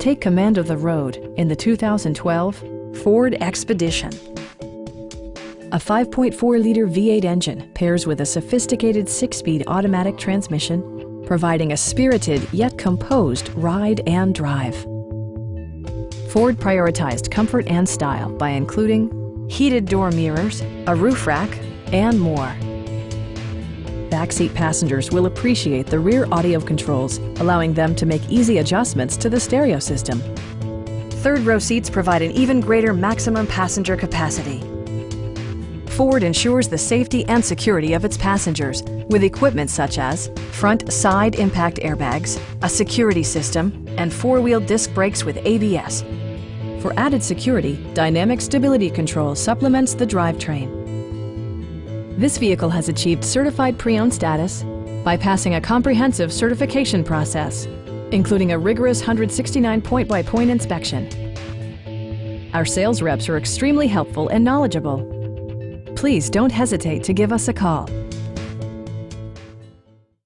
Take command of the road in the 2012 Ford Expedition. A 5.4-liter V8 engine pairs with a sophisticated 6-speed automatic transmission, providing a spirited yet composed ride and drive. Ford prioritized comfort and style by including heated door mirrors, a roof rack, and more. Backseat passengers will appreciate the rear audio controls, allowing them to make easy adjustments to the stereo system. Third-row seats provide an even greater maximum passenger capacity. Ford ensures the safety and security of its passengers with equipment such as front side impact airbags, a security system, and 4-wheel disc brakes with ABS. For added security, dynamic stability control supplements the drivetrain. This vehicle has achieved certified pre-owned status by passing a comprehensive certification process, including a rigorous 169 point-by-point inspection. Our sales reps are extremely helpful and knowledgeable. Please don't hesitate to give us a call.